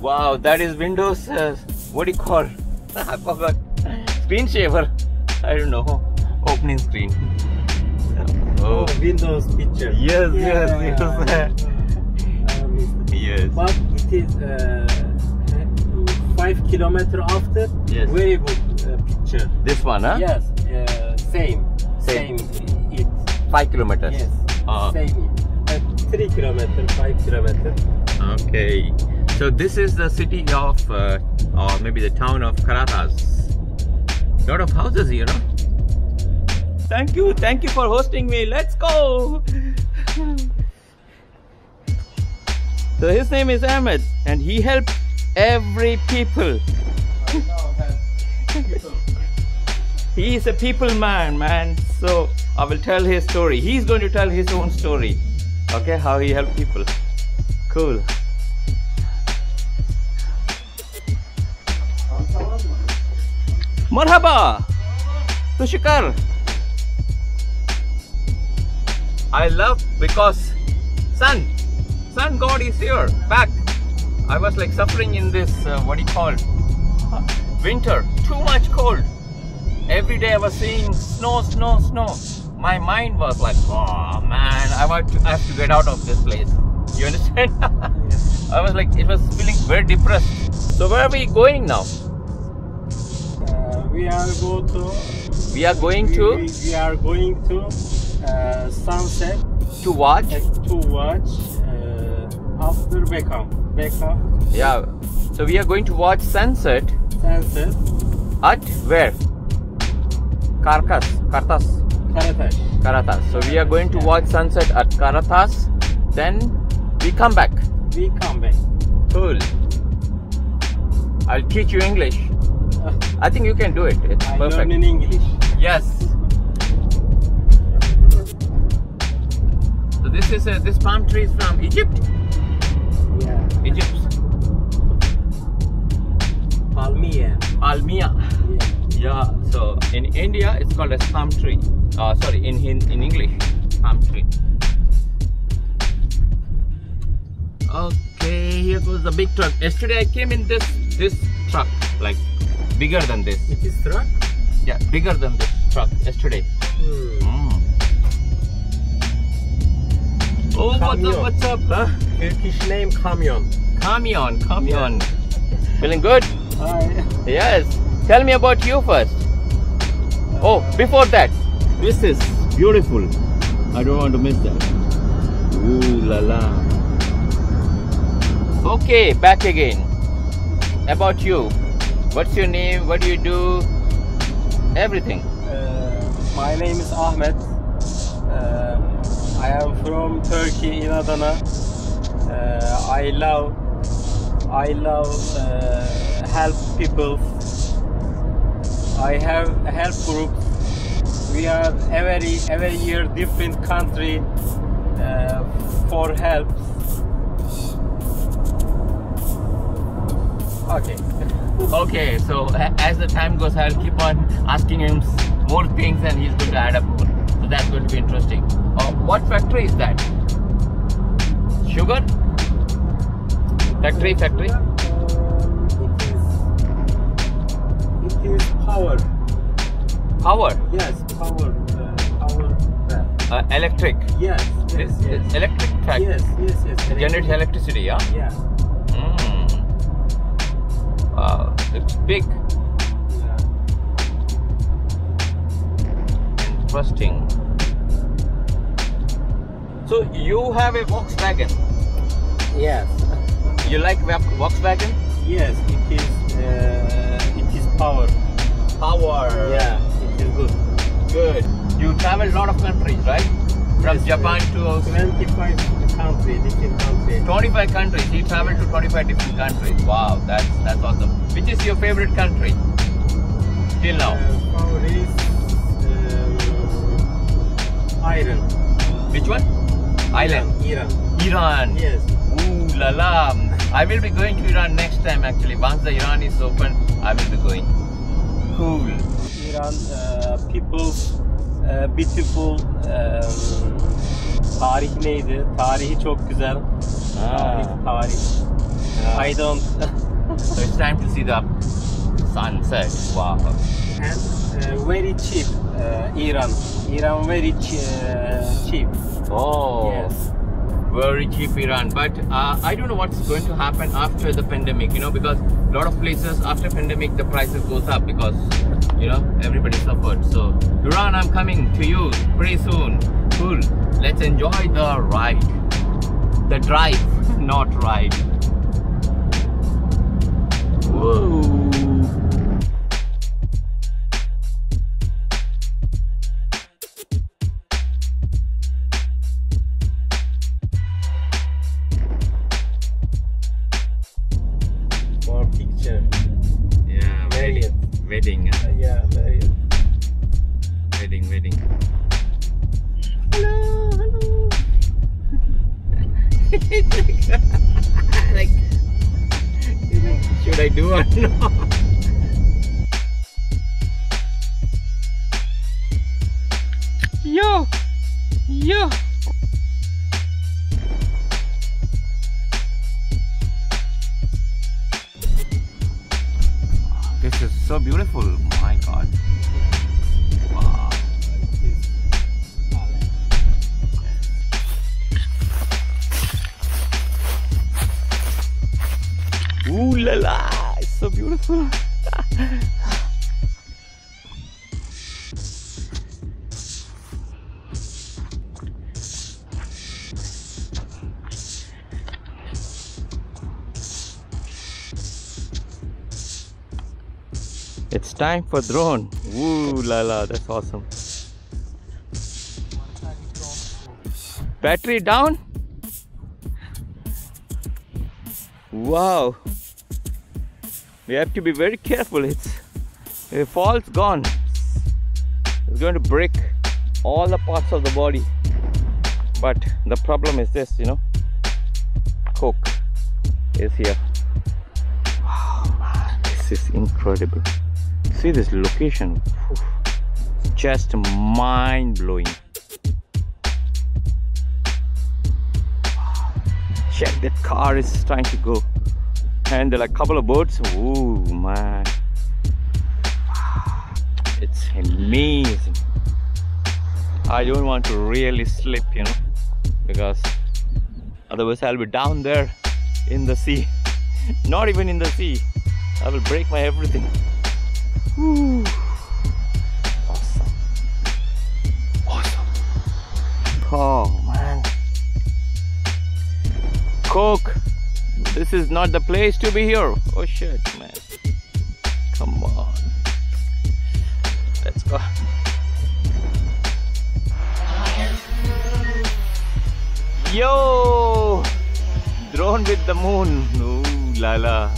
Wow, that is Windows, what do you call? I forgot. Screen saver. I don't know. Opening screen. Oh, Windows picture. Yes, yeah, yes, yes. But it is 5 kilometers after. Yes. Very good picture. This one, huh? Yes, same. It. 5 kilometers. Yes. Same. 3 kilometers, 5 kilometers. Okay. So this is the city of, or maybe the town of Karatas. Lot of houses here, no? Thank you for hosting me. Let's go. So his name is Ahmed, and he helps every people. He is a people man. So I will tell his story. He's going to tell his own story. Okay, how he helped people. Cool. Marhaba. Tushikar. I love because sun god is here, back. I was like suffering in this, what do you call, winter, too much cold. Every day I was seeing snow. My mind was like, oh man, I have to get out of this place. You understand? I was like, it was feeling very depressed. So where are we going now? We are going to sunset To watch? After Beckham. Yeah. So we are going to watch sunset. At where? Karatas. So we are going to watch sunset at Karatas. Then we come back. Cool. I'll teach you English. I think you can do it. It's perfect. I learn in English. Yes. So this palm tree is from Egypt. Yeah. Egypt. Palmia. Yeah. So in India it's called as palm tree. Sorry, in English, palm tree. Okay, here goes the big truck. Yesterday I came in this truck, like bigger than this. It is truck? Yeah, bigger than this truck yesterday. Oh, what's up? Huh? Turkish name Kamyon. Kamyon. Feeling good? Hi. Yes. Tell me about you first. Oh, before that, this is beautiful. I don't want to miss that. Ooh la la. Okay, back again. About you. What's your name? What do you do? Everything. My name is Ahmed. I am from Turkey in Adana. I love help people. I have a help group. We are every year different country for help. Okay, so as the time goes, I'll keep on asking him more things and he's going to add up more. So that's going to be interesting. What factory is that? Sugar? Factory? It is power. Power? Yes, power. Electric? Yes. Electric factory? Yes. Generates electricity, yeah? Yeah. Wow, it's big. Yeah. Interesting. So you have a Volkswagen? Yes. You like Volkswagen? Yes, it is power. Yeah, it is good. Good. You travel a lot of countries, right? From Japan to 25 countries, different countries. 25 countries. He traveled to 25 different countries. Wow, that's awesome. Which is your favorite country till now? Power is Iran. Which one? Iran. Iran. Yes. Ooh la la. I will be going to Iran next time actually. Once the Iran is open, I will be going. Cool. Iran people beautiful. Tarih neydi? Tarihi çok güzel. Tarih. I don't. So it's time to see the sunset. Wow. And very cheap. Iran very cheap. Oh. Yes. Very cheap Iran, but I don't know what's going to happen after the pandemic, you know, because a lot of places after pandemic the prices goes up because, you know, everybody suffered. So Iran, I'm coming to you pretty soon. Cool. Let's enjoy the ride. The drive, not ride. Whoa. Yeah, Marriott. Wedding. Yeah, Marriott. Wedding. Hello. like, should I do or not? Yo. This is so beautiful, my God. Wow. Ooh la la, it's so beautiful. It's time for drone. Ooh la la, that's awesome. Battery down? Wow. We have to be very careful. If it falls, gone. It's going to break all the parts of the body. But the problem is this, you know, Coke is here. Wow, man, this is incredible. See this location, it's just mind-blowing. Check, that car is trying to go, and there are a couple of boats. Ooh man, it's amazing. I don't want to really slip, you know, because otherwise I'll be down there in the sea. Not even in the sea, I will break my everything. Woo. Awesome. Oh man, Coke, this is not the place to be here. Oh shit, man, come on, let's go. Yo, drone with the moon. Ooh la la.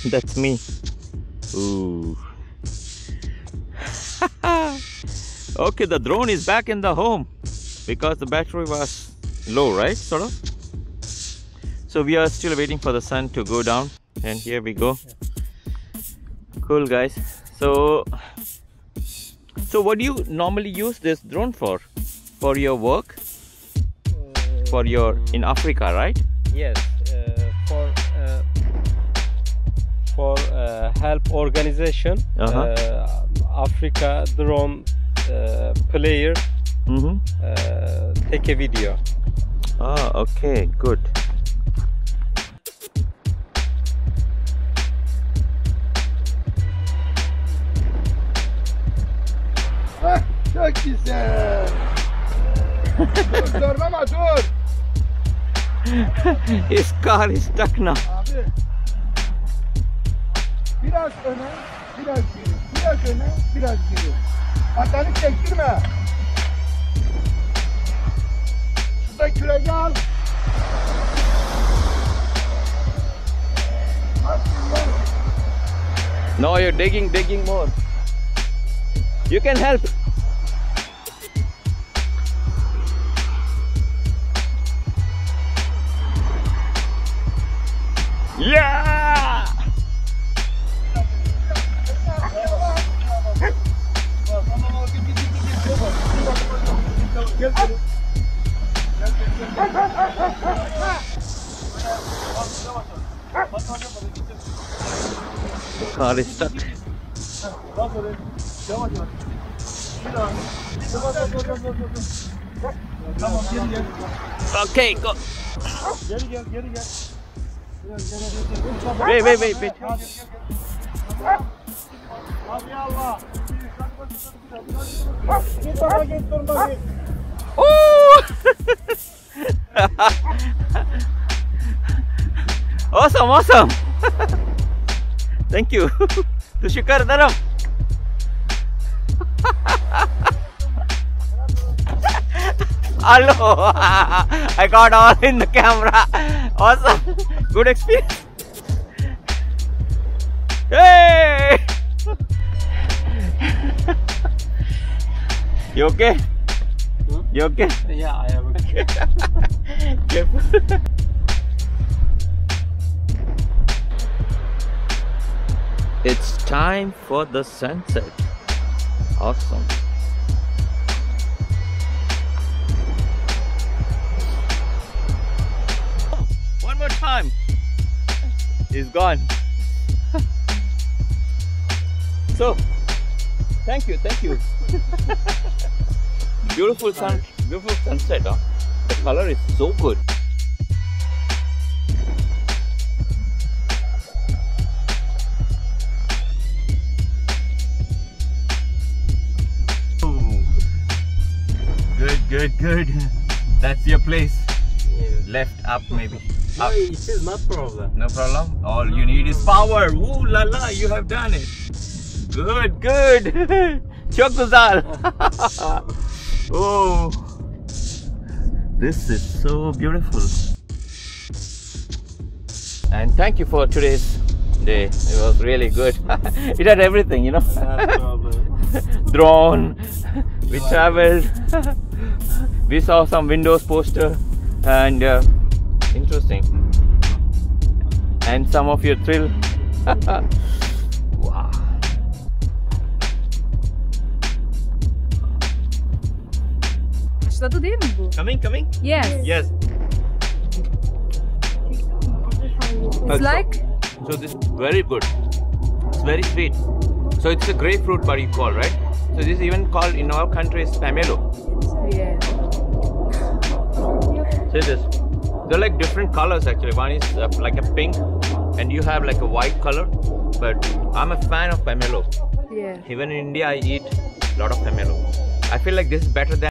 That's me. Ooh. Okay, the drone is back in the home because the battery was low, right? Sort of. So we are still waiting for the sun to go down, and here we go. Cool, guys. So what do you normally use this drone for? For your work? For your in Africa, right? Yes, for help organization, Africa drone player take a video. Ah, okay, good. Çok güzel. Dur ama dur. His car is stuck now. Abi. Biraz öne, biraz geri. Biraz öne, biraz geri. Atanı çektirme. Şurada küreci al. No, you're digging more. You can help. Yeah! Car is stuck. Tamam geri gel. Okay, go. Geri gel, geri gel. Wait. Hadi Allah. Git baba git durma git. Oh! Awesome. Thank you. Tushikar Dharam. Hello. I got all in the camera. Awesome. Good experience. Hey! You okay? You okay? Yeah, I am okay. Careful. It's time for the sunset. Awesome. One more time. He's gone. So, thank you. Beautiful sunset, huh? The color is so good. Ooh. Good. That's your place. Yeah. Left, up maybe. No, Up. it is not problem. No problem. All you need is power. Ooh la la, you have done it. Good. Chokuzal. Oh, this is so beautiful. And thank you for today's day. It was really good. It had everything, you know. Not problem. Drone. We traveled. We saw some Windows poster and interesting. And some of your thrill. Wow. Başladı değil mi bu? Coming? Yes. Yes. It's like So this is very good. It's very sweet. So it's a grapefruit what you call, right? So this is even called in our country is pomelo. yeah. See this? They're like different colors actually. One is like a pink and you have like a white color. But I'm a fan of pomelo. Yeah. Even in India I eat a lot of pomelo. I feel like this is better than